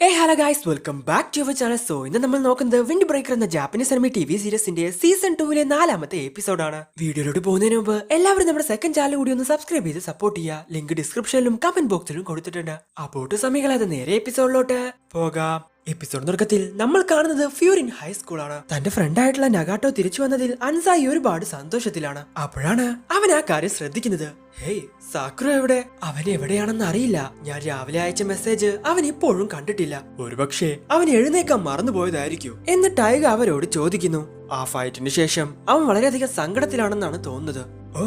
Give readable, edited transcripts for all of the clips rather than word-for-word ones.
Hello guys, welcome back to our channel. So ഇന്ന് നമ്മൾ നോക്കുന്നത് വിൻഡ് ബ്രേക്കർ എന്ന ജാപ്പനീസ് അനിമി ടി വി സീരീസിന്റെ സീസൺ 2 4ാമത്തെ എപ്പിസോഡാണ്. വീഡിയോയിലോട്ട് പോകുന്നതിന് മുമ്പ് എല്ലാവരും നമ്മുടെ സെക്കൻഡ് ചാനൽ കൂടി ഒന്ന് സബ്സ്ക്രൈബ് ചെയ്ത് സപ്പോർട്ട് ചെയ്യുക. ലിങ്ക് ഡിസ്ക്രിപ്ഷനിലും കമന്റ് ബോക്സിലും കൊടുത്തിട്ടുണ്ട്. അപ്പോൾ സമയങ്ങളാതെ നേരെ എപ്പിസോഡിലോട്ട് പോകാം. എപ്പിസോഡ് തുടക്കത്തിൽ നമ്മൾ കാണുന്നത് ഫ്യൂരിൻ ഹൈസ്കൂളാണ്. തന്റെ ഫ്രണ്ട് ആയിട്ടുള്ള നഗാട്ടോ തിരിച്ചു വന്നതിൽ അൻസായി ഒരുപാട് സന്തോഷത്തിലാണ്. അപ്പോഴാണ് അവൻ ആ കാര്യം ശ്രദ്ധിക്കുന്നത്. ഹേയ്, സാക്കുറ എവിടെ? അവൻ എവിടെയാണെന്ന് അറിയില്ല. ഞാൻ രാവിലെ അയച്ച മെസ്സേജ് അവൻ ഇപ്പോഴും കണ്ടിട്ടില്ല. ഒരുപക്ഷെ അവൻ എഴുന്നേക്കാൻ മറന്നുപോയതായിരിക്കും എന്ന് ടൈഗ അവരോട് ചോദിക്കുന്നു. ആ ഫൈറ്റിന് ശേഷം അവൻ വളരെയധികം സങ്കടത്തിലാണെന്നാണ് തോന്നുന്നത്. ഓ,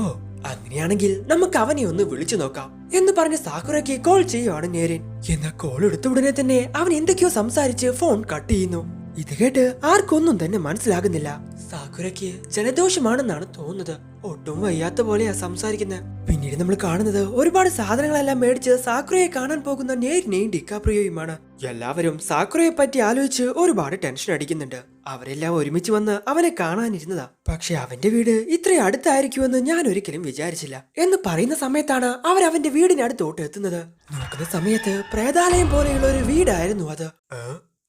അങ്ങനെയാണെങ്കിൽ നമുക്ക് അവനെ ഒന്ന് വിളിച്ചു നോക്കാം എന്ന് പറഞ്ഞ് സാക്കുറയ്ക്ക് കോൾ ചെയ്യുവാണ് നേരൻ. എന്ന കോൾ എടുത്ത ഉടനെ തന്നെ അവൻ എന്തൊക്കെയോ സംസാരിച്ച് ഫോൺ കട്ട് ചെയ്യുന്നു. ഇത് കേട്ട് ആർക്കൊന്നും തന്നെ മനസ്സിലാകുന്നില്ല. സാക്കുറയ്ക്ക് ജലദോഷമാണെന്നാണ് തോന്നുന്നത്. ഒട്ടും വയ്യാത്ത പോലെയാ സംസാരിക്കുന്നത്. പിന്നീട് നമ്മൾ കാണുന്നത് ഒരുപാട് സാധനങ്ങളെല്ലാം മേടിച്ച് സാക്കുറയെ കാണാൻ പോകുന്ന നേരിനെയും ഡിക്കാപ്രിയോയുമാണ്. എല്ലാവരും സാക്കുറയെ പറ്റി ആലോചിച്ച് ഒരുപാട് ടെൻഷൻ അടിക്കുന്നുണ്ട്. അവരെല്ലാം ഒരുമിച്ച് വന്ന് അവനെ കാണാനിരുന്നതാ. പക്ഷെ അവന്റെ വീട് ഇത്രയും അടുത്തായിരിക്കുമെന്ന് ഞാൻ ഒരിക്കലും വിചാരിച്ചില്ല എന്ന് പറയുന്ന സമയത്താണ് അവർ അവന്റെ വീടിനടുത്തോട്ട് എത്തുന്നത്. നോക്കുന്ന സമയത്ത് പ്രേതാലയം പോലെയുള്ള ഒരു വീടായിരുന്നു അത്.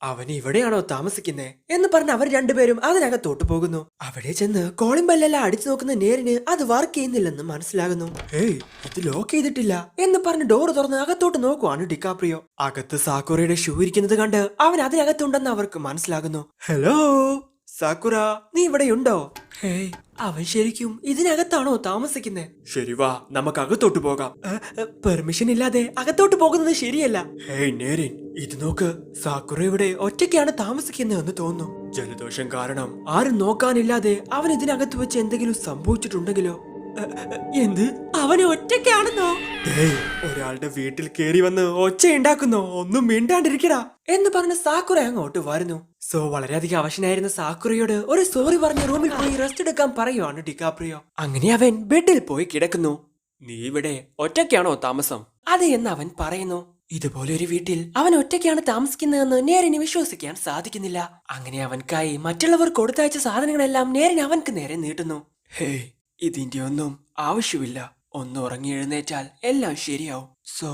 അവൻ ഇവിടെയാണോ താമസിക്കുന്നേ എന്ന് പറഞ്ഞ് അവർ രണ്ടുപേരും അതിനകത്തോട്ട് പോകുന്നു. അവിടെ ചെന്ന് കോളിംഗ് ബെല്ലെല്ലാം അടിച്ചു നോക്കുന്ന നേരിന് അത് വർക്ക് ചെയ്യുന്നില്ലെന്ന് മനസ്സിലാകുന്നു. ഹേയ്, ഇത് ലോക്ക് ചെയ്തിട്ടില്ല എന്ന് പറഞ്ഞ് ഡോർ തുറന്ന് അകത്തോട്ട് നോക്കുവാണ് ഡിക്കാപ്രിയോ. അകത്ത് സാക്കുറയുടെ ഷൂ ഇരിക്കുന്നത് കണ്ട് അവൻ അതിനകത്തുണ്ടെന്ന് അവർക്ക് മനസ്സിലാകുന്നു. ഹലോ സാക്കുറ, നീ ഇവിടെയുണ്ടോ? ഹേയ്, അവൻ ശരിക്കും ഇതിനകത്താണോ താമസിക്കുന്നേ? ശരി, വാ, നമുക്ക് അകത്തോട്ട് പോകാം. പെർമിഷൻ ഇല്ലാതെ അകത്തോട്ട് പോകുന്നത് ശരിയല്ല. ഹേയ് നേരിൻ, ഇത് നോക്ക്, സാക്കുറ ഇവിടെ ഒറ്റയ്ക്കാണ് താമസിക്കുന്നതെന്ന് തോന്നുന്നു. ജലദോഷം കാരണം ആരും നോക്കാനില്ലാതെ അവൻ ഇതിനകത്ത് വെച്ച് എന്തെങ്കിലും സംഭവിച്ചിട്ടുണ്ടെങ്കിലോ? എന്ത്, അവന് ഒറ്റയ്ക്കാണെന്നോ? ഒരാളുടെ വീട്ടിൽ കേറി വന്ന് ഒച്ച ഉണ്ടാക്കുന്നോ? ഒന്നും മിണ്ടാണ്ടിരിക്കടാ എന്ന് പറഞ്ഞ സാക്കുറ അങ്ങോട്ട് വരുന്നു. സോ വളരെയധികം അവശനായിരുന്ന സാക്കുറയോട് ഒരു സോറി പറഞ്ഞ് റൂമിൽ പോയി റെസ്റ്റ് എടുക്കാൻ പറയുവാണ് ഡിക്കാപ്രിയോ. അങ്ങനെ അവൻ ബെഡിൽ പോയി കിടക്കുന്നു. നീ ഇവിടെ ഒറ്റയ്ക്കാണോ താമസം? അതെ എന്ന് അവൻ പറയുന്നു. ഇതുപോലെ ഒരു വീട്ടിൽ അവൻ ഒറ്റയ്ക്കാണ് താമസിക്കുന്നതെന്ന് നേരിന് വിശ്വസിക്കാൻ സാധിക്കുന്നില്ല. അങ്ങനെ അവൻക്കായി മറ്റുള്ളവർ കൊടുത്തയച്ച സാധനങ്ങളെല്ലാം നേരിന് അവൻക്ക് നേരെ നീട്ടുന്നു. ഹേയ്, ഇതിന്റെ ഒന്നും ആവശ്യമില്ല. ഒന്ന് ഉറങ്ങി എഴുന്നേറ്റാൽ എല്ലാം ശരിയാവും. സോ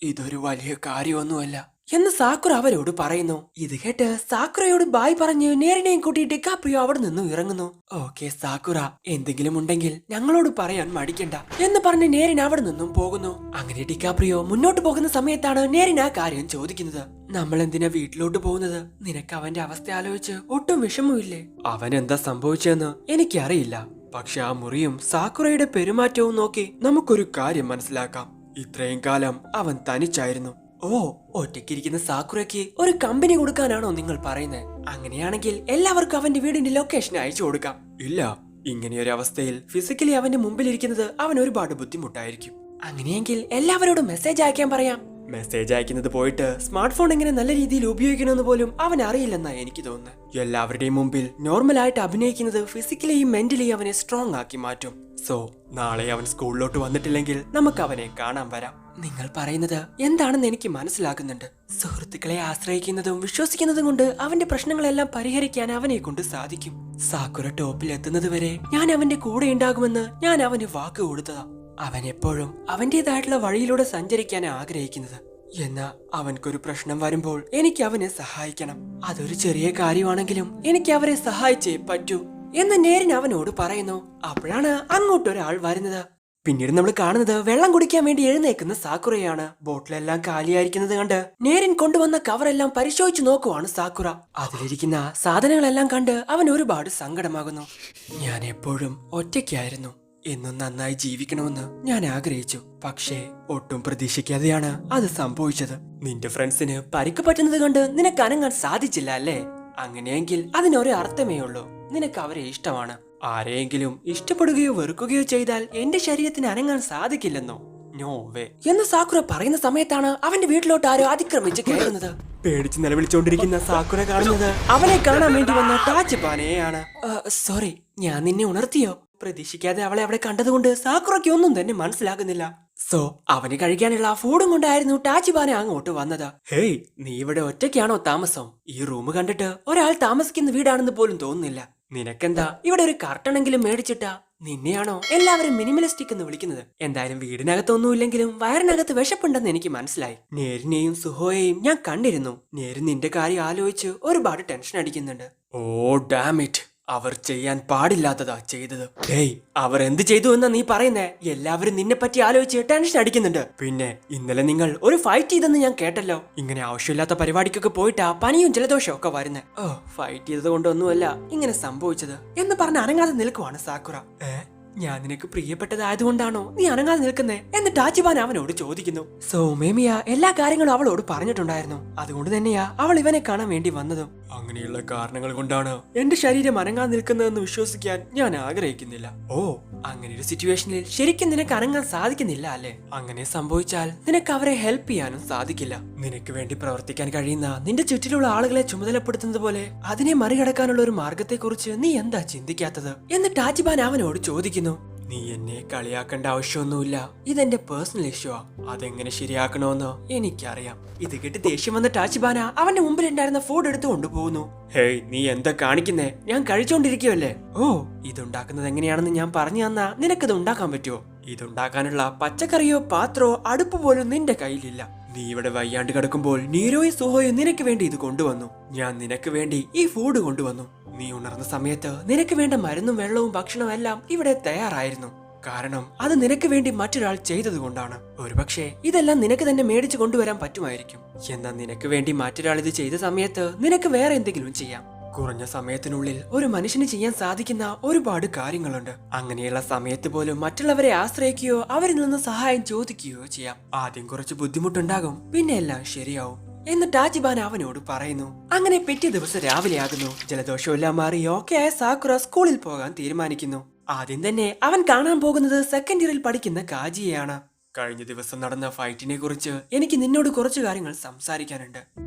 ഇതൊരു വലിയ കാര്യമൊന്നുമല്ല എന്ന് സാക്കുറ അവരോട് പറയുന്നു. ഇത് കേട്ട് സാക്കുറയോട് ബായ് പറഞ്ഞ് നേരിനെയും കൂട്ടി ഡിക്കാപ്രിയോ അവിടെ നിന്നും ഇറങ്ങുന്നു. ഓക്കെ സാക്കുറ, എന്തെങ്കിലും ഉണ്ടെങ്കിൽ ഞങ്ങളോട് പറയാൻ മടിക്കണ്ട എന്ന് പറഞ്ഞ് നേരിൻ അവിടെ നിന്നും പോകുന്നു. അങ്ങനെ ഡിക്കാപ്രിയോ മുന്നോട്ട് പോകുന്ന സമയത്താണ് നേരിൻ ആ കാര്യം ചോദിക്കുന്നത്. നമ്മൾ എന്തിനാ വീട്ടിലോട്ട് പോകുന്നത്? നിനക്ക് അവന്റെ അവസ്ഥ ആലോചിച്ച് ഒട്ടും വിഷമമില്ലേ? അവൻ എന്താ സംഭവിച്ചെന്ന് എനിക്കറിയില്ല. പക്ഷെ ആ മുറിയും സാക്കുറയുടെ പെരുമാറ്റവും നോക്കി നമുക്കൊരു കാര്യം മനസ്സിലാക്കാം. ഇത്രയും കാലം അവൻ തനിച്ചായിരുന്നു. ഓ, ഒറ്റയ്ക്കിരിക്കുന്ന സാക്കുറയ്ക്ക് ഒരു കമ്പനി കൊടുക്കാനാണോ നിങ്ങൾ പറയുന്നത്? അങ്ങനെയാണെങ്കിൽ എല്ലാവർക്കും അവന്റെ വീടിന്റെ ലൊക്കേഷൻ അയച്ചു കൊടുക്കാം. ഇല്ല, ഇങ്ങനെയൊരു അവസ്ഥയിൽ ഫിസിക്കലി അവന്റെ മുമ്പിൽ ഇരിക്കുന്നത് അവൻ ഒരുപാട് ബുദ്ധിമുട്ടായിരിക്കും. അങ്ങനെയെങ്കിൽ എല്ലാവരോടും മെസ്സേജ് അയക്കാൻ പറയാം. മെസ്സേജ് അയക്കുന്നത് പോയിട്ട് സ്മാർട്ട് ഫോൺ എങ്ങനെ നല്ല രീതിയിൽ ഉപയോഗിക്കണമെന്ന് പോലും അവൻ അറിയില്ലെന്നാ എനിക്ക് തോന്നുന്നത്. എല്ലാവരുടെയും മുമ്പിൽ നോർമലായിട്ട് അഭിനയിക്കുന്നത് ഫിസിക്കലിയും മെന്റലി അവനെ സ്ട്രോങ് ആക്കി മാറ്റും. സോ നാളെ അവൻ സ്കൂളിലോട്ട് വന്നിട്ടില്ലെങ്കിൽ നമുക്ക് അവനെ കാണാൻ വരാം. നിങ്ങൾ പറയുന്നത് എന്താണെന്ന് എനിക്ക് മനസ്സിലാകുന്നുണ്ട്. സുഹൃത്തുക്കളെ ആശ്രയിക്കുന്നതും വിശ്വസിക്കുന്നതും കൊണ്ട് അവന്റെ പ്രശ്നങ്ങളെല്ലാം പരിഹരിക്കാൻ അവനെ കൊണ്ട് സാധിക്കും. സാക്കുറ ടോപ്പിൽ എത്തുന്നത് വരെ ഞാൻ അവന്റെ കൂടെ ഉണ്ടാകുമെന്ന് ഞാൻ അവന് വാക്ക് കൊടുത്തതാ. അവൻ എപ്പോഴും അവന്റേതായിട്ടുള്ള വഴിയിലൂടെ സഞ്ചരിക്കാൻ ആഗ്രഹിക്കുന്നത്. എന്നാ അവൻക്കൊരു പ്രശ്നം വരുമ്പോൾ എനിക്ക് അവനെ സഹായിക്കണം. അതൊരു ചെറിയ കാര്യമാണെങ്കിലും എനിക്ക് അവരെ സഹായിച്ചേ പറ്റൂ എന്ന് നേരിൻ അവനോട് പറയുന്നു. അപ്പോഴാണ് അങ്ങോട്ടൊരാൾ വരുന്നത്. പിന്നീട് നമ്മൾ കാണുന്നത് വെള്ളം കുടിക്കാൻ വേണ്ടി എഴുന്നേക്കുന്ന സാക്കുറയാണ്. ബോട്ടിലെല്ലാം കാലിയായിരിക്കുന്നത് കണ്ട് നേരിൻ കൊണ്ടുവന്ന കവറെല്ലാം പരിശോധിച്ചു നോക്കുവാണ് സാക്കുറ. അതിലിരിക്കുന്ന സാധനങ്ങളെല്ലാം കണ്ട് അവൻ ഒരുപാട് സങ്കടമാകുന്നു. ഞാൻ എപ്പോഴും ഒറ്റയ്ക്കായിരുന്നു. എന്നും നന്നായി ജീവിക്കണമെന്ന് ഞാൻ ആഗ്രഹിച്ചു. പക്ഷേ ഒട്ടും പ്രതീക്ഷിക്കാതെയാണ് അത് സംഭവിച്ചത്. നിന്റെ ഫ്രണ്ട്സിന് പരിക്ക് പറ്റുന്നത് കണ്ട് നിനക്ക് അനങ്ങാൻ സാധിച്ചില്ല അല്ലേ? അങ്ങനെയെങ്കിൽ അതിനൊരു അർത്ഥമേ ഉള്ളൂ. നിനക്ക് അവരെ ഇഷ്ടമാണ്. ആരെയെങ്കിലും ഇഷ്ടപ്പെടുകയോ വെറുക്കുകയോ ചെയ്താൽ എന്റെ ശരീരത്തിന് അനങ്ങാൻ സാധിക്കില്ലെന്നോ? നോ വേ എന്ന് സാക്കുറ പറയുന്ന സമയത്താണ് അവന്റെ വീട്ടിലോട്ട് ആരോ അതിക്രമിച്ച് കയറുന്നത്. പേടിച്ച് നിലവിളിച്ചോണ്ടിരിക്കുന്ന സാക്കുറ കാണുന്നത് അവനെ കാണാൻ വേണ്ടി വന്ന ടാച്ചിപ്പാനയെയാണ്. സോറി, ഞാൻ നിന്നെ ഉണർത്തിയോ? പ്രതീക്ഷിക്കാതെ അവളെ അവിടെ കണ്ടതുകൊണ്ട് സാക്കുറയ്ക്ക് ഒന്നും തന്നെ മനസ്സിലാകുന്നില്ല. സോ അവന് കഴിക്കാനുള്ള ഫുഡും കൊണ്ടായിരുന്നു ടാച്ചിബാന അങ്ങോട്ട് വന്നത്. ഹേയ്, നീ ഇവിടെ ഒറ്റയ്ക്കാണോ താമസം? ഈ റൂം കണ്ടിട്ട് ഒരാൾ താമസിക്കുന്ന വീടാണെന്ന് പോലും തോന്നുന്നില്ല. നിനക്കെന്താ ഇവിടെ ഒരു കർട്ടണെങ്കിലും മേടിച്ചിട്ടാ? നിന്നെയാണോ എല്ലാവരും മിനിമലിസ്റ്റിക് എന്ന് വിളിക്കുന്നത്? എന്തായാലും വീടിനകത്തൊന്നുമില്ലെങ്കിലും വയറിനകത്ത് വിശപ്പുണ്ടെന്ന് എനിക്ക് മനസ്സിലായി. നേരിനെയും സുഹോയെയും ഞാൻ കണ്ടിരുന്നു. നേര് നിന്റെ കാര്യം ആലോചിച്ച് ഒരുപാട് ടെൻഷൻ അടിക്കുന്നുണ്ട്. ഓ ഡാം ഇറ്റ്, അവർ ചെയ്യാൻ പാടില്ലാത്തതാ ചെയ്തത്. ഹേയ്, അവർ എന്ത് ചെയ്തു എന്നാ നീ പറയുന്നേ? എല്ലാവരും നിന്നെ പറ്റി ആലോചിച്ച് ടെൻഷൻ അടിക്കുന്നുണ്ട്. പിന്നെ ഇന്നലെ നിങ്ങൾ ഒരു ഫൈറ്റ് ചെയ്തെന്ന് ഞാൻ കേട്ടല്ലോ. ഇങ്ങനെ ആവശ്യമില്ലാത്ത പരിപാടിക്കൊക്കെ പോയിട്ടാ പനിയും ജലദോഷവും ഒക്കെ വരുന്നേ. ഓ, ഫൈറ്റ് ചെയ്തത് കൊണ്ടൊന്നുമല്ല ഇങ്ങനെ സംഭവിച്ചത് എന്ന് പറഞ്ഞ് അനങ്ങാതെ നിൽക്കുവാണ് സാക്കുറ. ഞാൻ നിനക്ക് പ്രിയപ്പെട്ടതായതുകൊണ്ടാണോ നീ അനങ്ങാതെ നിൽക്കുന്നേ എന്ന് ടാച്ചിബാൻ അവനോട് ചോദിക്കുന്നു. സൗമേമിയ എല്ലാ കാര്യങ്ങളും അവളോട് പറഞ്ഞിട്ടുണ്ടായിരുന്നു. അതുകൊണ്ട് തന്നെയാ അവൾ ഇവനെ കാണാൻ വേണ്ടി വന്നതും. അങ്ങനെയുള്ള കാരണങ്ങൾ കൊണ്ടാണ് എന്റെ ശരീരം അനങ്ങാൻ നിൽക്കുന്നതെന്ന് വിശ്വസിക്കാൻ ഞാൻ ആഗ്രഹിക്കുന്നില്ല. ഓ, അങ്ങനെ ഒരു സിറ്റുവേഷനിൽ ശരിക്കും നിനക്ക് അനങ്ങാൻ സാധിക്കുന്നില്ല അല്ലേ? അങ്ങനെ സംഭവിച്ചാൽ നിനക്ക് അവരെ ഹെൽപ്പ് ചെയ്യാനും സാധിക്കില്ല. നിനക്ക് വേണ്ടി പ്രവർത്തിക്കാൻ കഴിയുന്ന നിന്റെ ചുറ്റിലുള്ള ആളുകളെ ചുമതലപ്പെടുത്തുന്നത് പോലെ അതിനെ മറികടക്കാനുള്ള ഒരു മാർഗത്തെക്കുറിച്ച് നീ എന്താ ചിന്തിക്കാത്തത് എന്ന് ടാച്ചിബാൻ അവനോട് ചോദിക്കുന്നു. നീ എന്നെ കളിയാക്കേണ്ട ആവശ്യമൊന്നുമില്ല. ഇതെന്റെ പേഴ്സണൽ ഇഷ്യൂ ആ. അതെങ്ങനെ ശരിയാക്കണമെന്ന് എനിക്കറിയാം. ഇത് കേട്ട് ദേഷ്യം വന്ന ടാച്ചിബാന അവന്റെ മുമ്പിൽ ഉണ്ടായിരുന്ന ഫുഡ് എടുത്തു കൊണ്ടുപോകുന്നു. ഹേയ്, നീ എന്താ കാണിക്കുന്നേ? ഞാൻ കഴിച്ചോണ്ടിരിക്കുവല്ലേ. ഓ, ഇതുണ്ടാക്കുന്നത് എങ്ങനെയാണെന്ന് ഞാൻ പറഞ്ഞു തന്നാ നിനക്കിത് ഉണ്ടാക്കാൻ പറ്റുമോ? ഇതുണ്ടാക്കാനുള്ള പച്ചക്കറിയോ പാത്രമോ അടുപ്പ് പോലും നിന്റെ കയ്യിലില്ല. നീ ഇവിടെ വയ്യാണ്ട് കിടക്കുമ്പോൾ നീരോയും സുഹോയും നിനക്ക് വേണ്ടി ഇത് കൊണ്ടുവന്നു. ഞാൻ നിനക്ക് വേണ്ടി ഈ ഫുഡ് കൊണ്ടുവന്നു. നീ ഉണർന്ന സമയത്ത് നിനക്ക് വേണ്ട മരുന്നും വെള്ളവും ഭക്ഷണവും എല്ലാം ഇവിടെ തയ്യാറായിരുന്നു. കാരണം അത് നിനക്ക് വേണ്ടി മറ്റൊരാൾ ചെയ്തതുകൊണ്ടാണ്. ഒരുപക്ഷെ ഇതെല്ലാം നിനക്ക് തന്നെ മേടിച്ചു കൊണ്ടുവരാൻ പറ്റുമായിരിക്കും. എന്നാൽ നിനക്ക് വേണ്ടി മറ്റൊരാൾ ഇത് ചെയ്ത സമയത്ത് നിനക്ക് വേറെ എന്തെങ്കിലും ചെയ്യാം. കുറഞ്ഞ സമയത്തിനുള്ളിൽ ഒരു മനുഷ്യന് ചെയ്യാൻ സാധിക്കുന്ന ഒരുപാട് കാര്യങ്ങളുണ്ട്. അങ്ങനെയുള്ള സമയത്ത് പോലും മറ്റുള്ളവരെ ആശ്രയിക്കുകയോ അവരിൽ നിന്ന് സഹായം ചോദിക്കുകയോ ചെയ്യാം. ആദ്യം കുറച്ച് ബുദ്ധിമുട്ടുണ്ടാകും, പിന്നെ എല്ലാം ശരിയാവും എന്ന് ടാച്ചിബാൻ അവനോട് പറയുന്നു. അങ്ങനെ പിറ്റേ ദിവസം രാവിലെ ആകുന്നു. ജലദോഷമെല്ലാം മാറി ഓക്കെ ആയ സാക്കുറ സ്കൂളിൽ പോകാൻ തീരുമാനിക്കുന്നു. ആദ്യം തന്നെ അവൻ കാണാൻ പോകുന്നത് സെക്കൻഡ് ഇയറിൽ പഠിക്കുന്ന കാജിയെയാണ്. കഴിഞ്ഞ ദിവസം നടന്ന ഫൈറ്റിനെ കുറിച്ച് എനിക്ക് നിന്നോട് കുറച്ചു കാര്യങ്ങൾ സംസാരിക്കാനുണ്ട്.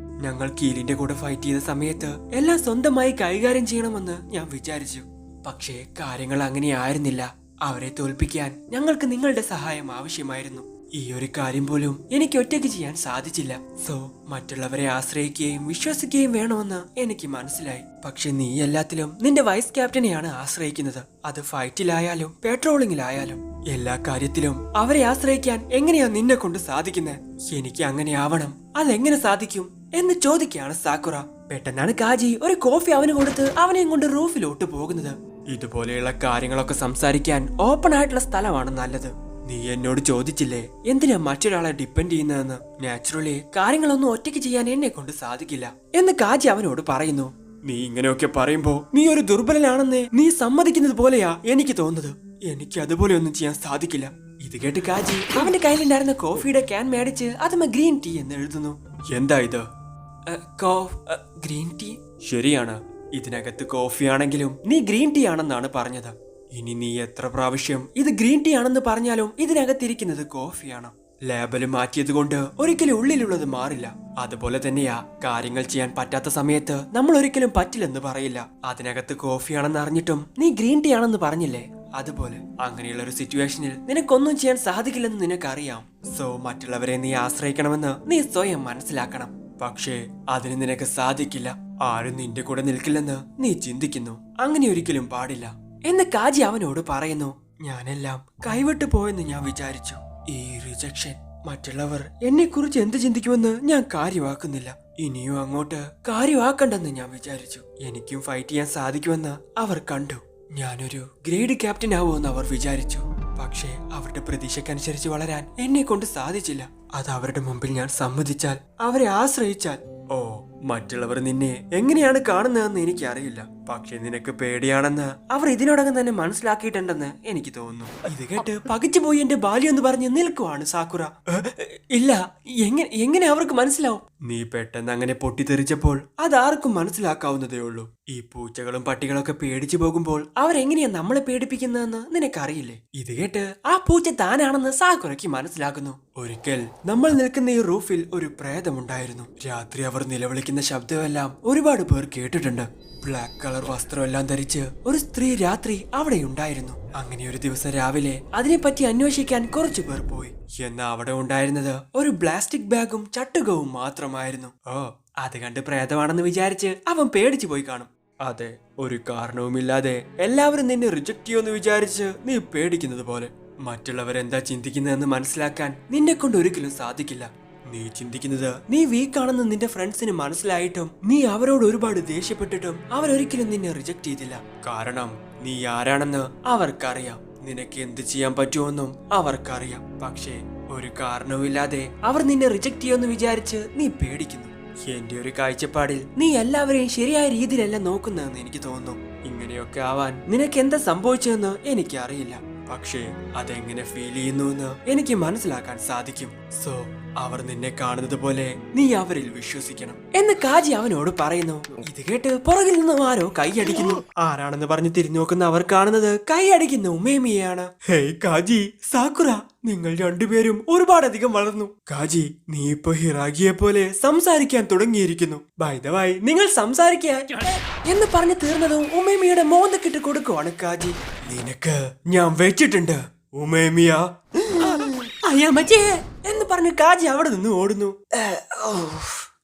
ഞങ്ങൾ കീലിന്റെ കൂടെ ഫൈറ്റ് ചെയ്ത സമയത്ത് എല്ലാം സ്വന്തമായി കൈകാര്യം ചെയ്യണമെന്ന് ഞാൻ വിചാരിച്ചു. പക്ഷേ കാര്യങ്ങൾ അങ്ങനെ ആയിരുന്നില്ല. അവരെ തോൽപ്പിക്കാൻ ഞങ്ങൾക്ക് നിങ്ങളുടെ സഹായം ആവശ്യമായിരുന്നു. ഈ ഒരു കാര്യം പോലും എനിക്ക് ഒറ്റയ്ക്ക് ചെയ്യാൻ സാധിച്ചില്ല. സോ മറ്റുള്ളവരെ ആശ്രയിക്കുകയും വിശ്വസിക്കുകയും വേണമെന്ന് എനിക്ക് മനസ്സിലായി. പക്ഷെ നീ എല്ലാത്തിലും നിന്റെ വൈസ് ക്യാപ്റ്റനെയാണ് ആശ്രയിക്കുന്നത്. അത് ഫൈറ്റിലായാലും പെട്രോളിങ്ങിലായാലും എല്ലാ കാര്യത്തിലും അവരെ ആശ്രയിക്കാൻ എങ്ങനെയാ നിന്നെ കൊണ്ട് സാധിക്കുന്നത്? എനിക്ക് അങ്ങനെ ആവണം. അതെങ്ങനെ സാധിക്കും എന്ന് ചോദിക്കുകയാണ് സാക്കുറ. പെട്ടെന്നാണ് കാജി ഒരു കോഫി അവന് കൊടുത്ത് അവനെയും കൊണ്ട് റൂഫിലോട്ട് പോകുന്നത്. ഇതുപോലെയുള്ള കാര്യങ്ങളൊക്കെ സംസാരിക്കാൻ ഓപ്പൺ ആയിട്ടുള്ള സ്ഥലമാണ് നല്ലത്. നീ എന്നോട് ചോദിച്ചില്ലേ എന്തിനാ മറ്റൊരാളെ ഡിപ്പെൻഡ് ചെയ്യുന്നതെന്ന്? നാച്ചുറലി കാര്യങ്ങളൊന്നും ഒറ്റയ്ക്ക് ചെയ്യാൻ എന്നെ കൊണ്ട് സാധിക്കില്ല എന്ന് കാജി അവനോട് പറയുന്നു. നീ ഇങ്ങനെയൊക്കെ പറയുമ്പോ നീ ഒരു ദുർബലനാണെന്ന് നീ സമ്മതിക്കുന്നത് പോലെയാ എനിക്ക് തോന്നുന്നത്. എനിക്ക് അതുപോലെ ഒന്നും ചെയ്യാൻ സാധിക്കില്ല. ഇത് കേട്ട് കാജി അവന്റെ കയ്യിലുണ്ടായിരുന്ന കോഫിയുടെ ക്യാൻ മേടിച്ച് അതുമ ഗ്രീൻ ടീ എന്ന് എഴുതുന്നു. എന്താ ഇത്? Green tea? ശരിയാണ്, ഇതിനകത്ത് കോഫി ആണെങ്കിലും നീ ഗ്രീൻ ടീ ആണെന്നാണ് പറഞ്ഞത്. ഇനി നീ എത്ര പ്രാവശ്യം ഇത് ഗ്രീൻ ടീ ആണെന്ന് പറഞ്ഞാലും ഇതിനകത്തിരിക്കുന്നത് കോഫിയാണ്. ലേബല് മാറ്റിയത് കൊണ്ട് ഒരിക്കലും ഉള്ളിലുള്ളത് മാറില്ല. അതുപോലെ തന്നെയാ കാര്യങ്ങൾ ചെയ്യാൻ പറ്റാത്ത സമയത്ത് നമ്മൾ ഒരിക്കലും പറ്റില്ലെന്ന് പറയില്ല. അതിനകത്ത് കോഫിയാണെന്ന് അറിഞ്ഞിട്ടും നീ ഗ്രീൻ ടീ ആണെന്ന് പറഞ്ഞില്ലേ? അതുപോലെ അങ്ങനെയുള്ള ഒരു സിറ്റുവേഷനിൽ നിനക്കൊന്നും ചെയ്യാൻ സാധിക്കില്ലെന്ന് നിനക്കറിയാം. സോ മറ്റുള്ളവരെ നീ ആശ്രയിക്കണമെന്ന് നീ സ്വയം മനസ്സിലാക്കണം. പക്ഷേ അതിന് നിനക്ക് സാധിക്കില്ല. ആരും നിന്റെ കൂടെ നിൽക്കില്ലെന്ന് നീ ചിന്തിക്കുന്നു. അങ്ങനെ ഒരിക്കലും പാടില്ല എന്ന് കാജി അവനോട് പറയുന്നു. ഞാനെല്ലാം കൈവിട്ടു പോയെന്ന് ഞാൻ വിചാരിച്ചു. ഈ റിജക്ഷൻ മറ്റുള്ളവർ എന്നെ കുറിച്ച് എന്ത് ചിന്തിക്കുമെന്ന് ഞാൻ കാര്യമാക്കുന്നില്ല. ഇനിയും അങ്ങോട്ട് കാര്യമാക്കണ്ടെന്ന് ഞാൻ വിചാരിച്ചു. എനിക്കും ഫൈറ്റ് ചെയ്യാൻ സാധിക്കുമെന്ന് അവർ കണ്ടു. ഞാനൊരു ഗ്രേഡ് ക്യാപ്റ്റൻ ആവുമെന്ന് അവർ വിചാരിച്ചു. പക്ഷേ അവരുടെ പ്രതീക്ഷക്കനുസരിച്ച് വളരാൻ എന്നെ കൊണ്ട് സാധിച്ചില്ല. അത് അവരുടെ മുമ്പിൽ ഞാൻ സമ്മതിച്ചാൽ, അവരെ ആശ്രയിച്ചാൽ, ഓ മറ്റുള്ളവർ നിന്നെ എങ്ങനെയാണ് കാണുന്നതെന്ന് എനിക്കറിയില്ല. പക്ഷെ നിനക്ക് പേടിയാണെന്ന് അവർ ഇതിനോടകം തന്നെ മനസ്സിലാക്കിയിട്ടുണ്ടെന്ന് എനിക്ക് തോന്നുന്നു. ഇത് കേട്ട് പകച്ചുപോയി എന്റെ ബാല്യം എന്ന് പറഞ്ഞ് നിൽക്കുവാണ് സാക്കുറ. ഇല്ല, എങ്ങനെ അവർക്ക് മനസ്സിലാവും? നീ പെട്ടെന്ന് അങ്ങനെ പൊട്ടിത്തെറിച്ചപ്പോൾ അതാർക്കും മനസ്സിലാക്കാവുന്നതേ ഉള്ളൂ. ഈ പൂച്ചകളും പട്ടികളൊക്കെ പേടിച്ചു പോകുമ്പോൾ അവരെങ്ങനെയാ നമ്മളെ പേടിപ്പിക്കുന്നതെന്ന് നിനക്കറിയില്ലേ? ഇത് കേട്ട് ആ പൂച്ച താനാണെന്ന് സാക്കുറയ്ക്ക് മനസ്സിലാക്കുന്നു. ഒരിക്കൽ നമ്മൾ നിൽക്കുന്ന ഈ റൂഫിൽ ഒരു പ്രേതമുണ്ടായിരുന്നു. രാത്രി അവർ നിലവിളിക്കുന്ന ശബ്ദമെല്ലാം ഒരുപാട് പേർ കേട്ടിട്ടുണ്ട്. ബ്ലാക്ക് കളർ വസ്ത്രമെല്ലാം ധരിച്ച് ഒരു സ്ത്രീ രാത്രി അവിടെ ഉണ്ടായിരുന്നു. അങ്ങനെ ഒരു ദിവസം രാവിലെ അതിനെപ്പറ്റി അന്വേഷിക്കാൻ കുറച്ചു പേർ പോയി. എന്നാൽ അവിടെ ഉണ്ടായിരുന്നത് ഒരു പ്ലാസ്റ്റിക് ബാഗും ചട്ടുകവും മാത്രമായിരുന്നു. ഓ, അത് കണ്ട് പ്രേതമാണെന്ന് വിചാരിച്ച് അവൻ പേടിച്ചു പോയി കാണും. അതെ, ഒരു കാരണവുമില്ലാതെ എല്ലാവരും നിന്നെ റിജക്ട് ചെയ്യുമെന്ന് വിചാരിച്ച് നീ പേടിക്കുന്നത് പോലെ. മറ്റുള്ളവരെന്താ ചിന്തിക്കുന്നതെന്ന് മനസ്സിലാക്കാൻ നിന്നെ കൊണ്ട് ഒരിക്കലും സാധിക്കില്ല. നീ ചിന്തിക്കുന്നത് നീ വീക്കാണെന്ന് നിന്റെ ഫ്രണ്ട്സിന് മനസ്സിലായിട്ടും നീ അവരോട് ഒരുപാട് ദേഷ്യപ്പെട്ടിട്ടും അവരൊരിക്കലും നിന്നെ റിജക്ട് ചെയ്തില്ല. കാരണം നീ ആരാണെന്ന് അവർക്കറിയാം. നിനക്ക് എന്ത് ചെയ്യാൻ പറ്റുമെന്നും അവർക്കറിയാം. പക്ഷേ ഒരു കാരണവുമില്ലാതെ അവർ നിന്നെ റിജക്ട് ചെയ്യുമെന്ന് വിചാരിച്ച് നീ പേടിക്കുന്നു. എന്റെ ഒരു കാഴ്ചപ്പാടിൽ നീ എല്ലാവരെയും ശരിയായ രീതിയിലല്ല നോക്കുന്നതെന്ന് എനിക്ക് തോന്നുന്നു. ഇങ്ങനെയൊക്കെ ആവാൻ നിനക്ക് എന്താ സംഭവിച്ചതെന്ന് എനിക്കറിയില്ല. പക്ഷേ അതെങ്ങനെ ഫീൽ ചെയ്യുന്നു എന്ന് എനിക്ക് മനസ്സിലാക്കാൻ സാധിക്കും. സോ അവർ നിന്നെ കാണുന്നത് പോലെ നീ അവരിൽ വിശ്വസിക്കണം എന്ന് കാജി അവനോട് പറയുന്നു. ഇത് കേട്ട് പുറകിൽ നിന്നും ആരോ കൈയടിക്കുന്നു. ആരാണെന്ന് പറഞ്ഞ് തിരിഞ്ഞു നോക്കുന്ന അവർ കാണുന്നത് കൈയടിക്കുന്ന ഉമേമിയെയാണ്. ഹേയ് കാജി, സാക്കുറ, നിങ്ങൾ രണ്ടുപേരും ഒരുപാടധികം വളർന്നു. കാജി, നീ ഇപ്പൊ ഹിറാഗിയെ പോലെ സംസാരിക്കാൻ തുടങ്ങിയിരിക്കുന്നു. ബൈ ദ വൈ, നിങ്ങൾ സംസാരിക്കാൻ എന്ന് പറഞ്ഞു തീർന്നതും ഉമേമിയുടെ മോന്തക്കിട്ട് കൊടുക്കുവാണ് കാജി. നിനക്ക് ഞാൻ വെച്ചിട്ടുണ്ട് ഉമേമിയ എന്ന് പറഞ്ഞ് കാജി അവിടെ നിന്ന് ഓടുന്നു.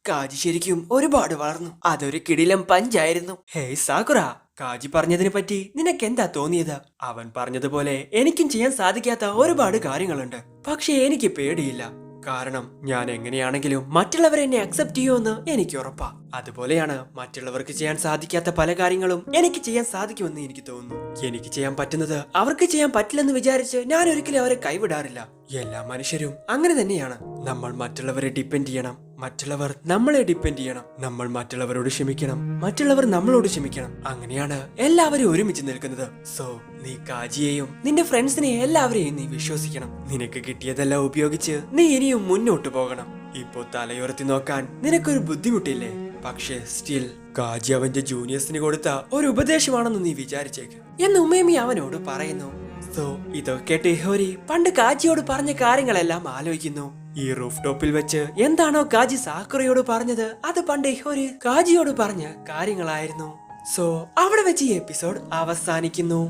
കാജി ശരിക്കും ഒരുപാട് വളർന്നു. അതൊരു കിടിലം പഞ്ചായിരുന്നു. ഹേയ് സാക്കുറ, കാജി പറഞ്ഞതിനെ പറ്റി നിനക്ക് എന്താ തോന്നിയത്? അവൻ പറഞ്ഞതുപോലെ എനിക്കും ചെയ്യാൻ സാധിക്കാത്ത ഒരുപാട് കാര്യങ്ങളുണ്ട്. പക്ഷെ എനിക്ക് പേടിയില്ല. കാരണം ഞാൻ എങ്ങനെയാണെങ്കിലും മറ്റുള്ളവരെ എന്നെ അക്സെപ്റ്റ് ചെയ്യുമെന്ന് എനിക്ക് ഉറപ്പാ. അതുപോലെയാണ് മറ്റുള്ളവർക്ക് ചെയ്യാൻ സാധിക്കാത്ത പല കാര്യങ്ങളും എനിക്ക് ചെയ്യാൻ സാധിക്കുമെന്ന് എനിക്ക് തോന്നുന്നു. എനിക്ക് ചെയ്യാൻ പറ്റുന്നത് അവർക്ക് ചെയ്യാൻ പറ്റില്ലെന്ന് വിചാരിച്ച് ഞാൻ ഒരിക്കലും അവരെ കൈവിടാറില്ല. എല്ലാ മനുഷ്യരും അങ്ങനെ തന്നെയാണ്. നമ്മൾ മറ്റുള്ളവരെ ഡിപ്പെൻഡ് ചെയ്യണം, മറ്റുള്ളവർ നമ്മളെ ഡിപ്പെൻഡ് ചെയ്യണം. നമ്മൾ മറ്റുള്ളവരോട് ക്ഷമിക്കണം, മറ്റുള്ളവർ നമ്മളോട് ക്ഷമിക്കണം. അങ്ങനെയാണ് എല്ലാവരും ഒരുമിച്ച് നിൽക്കുന്നത്. സോ നീ കാജിയെയും നിന്റെ ഫ്രണ്ട്സിനെ എല്ലാവരെയും നീ വിശ്വസിക്കണം. നിനക്ക് കിട്ടിയതെല്ലാം ഉപയോഗിച്ച് നീ ഇനിയും മുന്നോട്ട് പോകണം. ഇപ്പോ തലയുയർത്തി നോക്കാൻ നിനക്കൊരു ബുദ്ധിമുട്ടില്ലേ? പക്ഷേ സ്റ്റിൽ കാജി അവന്റെ ജൂനിയേഴ്സിന് കൊടുത്ത ഒരു ഉപദേശമാണെന്ന് നീ വിചാരിച്ചേക്ക് എന്ന് ഉമേമി അവനോട് പറയുന്നു. സോ ഇതൊക്കെ കേട്ട് ഇഹോരി പണ്ട് കാജിയോട് പറഞ്ഞ കാര്യങ്ങളെല്ലാം ആലോചിക്കുന്നു. ഈ റൂഫ് ടോപ്പിൽ വെച്ച് എന്താണോ കാജി സാക്കുറയോട് പറഞ്ഞത് അത് പണ്ട് ഇഹോരി കാജിയോട് പറഞ്ഞ കാര്യങ്ങളായിരുന്നു. സോ അവിടെ വെച്ച് ഈ എപ്പിസോഡ് അവസാനിക്കുന്നു.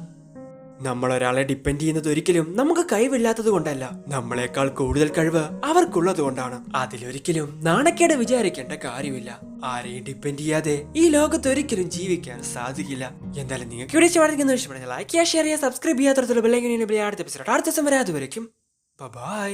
നമ്മൾ ഒരാളെ ഡിപ്പെൻഡ് ചെയ്യുന്നത് ഒരിക്കലും നമുക്ക് കഴിവില്ലാത്തത് കൊണ്ടല്ല, നമ്മളെക്കാൾ കൂടുതൽ കഴിവ് അവർക്കുള്ളത് കൊണ്ടാണ്. അതിലൊരിക്കലും നാണക്കേട് വിചാരിക്കേണ്ട കാര്യമില്ല. ആരെയും ഡിപ്പെൻഡ് ചെയ്യാതെ ഈ ലോകത്ത് ഒരിക്കലും ജീവിക്കാൻ സാധിക്കില്ല. എന്തായാലും നിങ്ങൾക്ക് ഇവിടെ ഇഷ്ടപ്പെടുന്ന ലൈക്ക് ചെയ്യുക, ഷെയർ ചെയ്യുക, സബ്സ്ക്രൈബ് ചെയ്യാത്ത അടുത്ത ദിവസം വരെ അതുവരെയും ബൈ.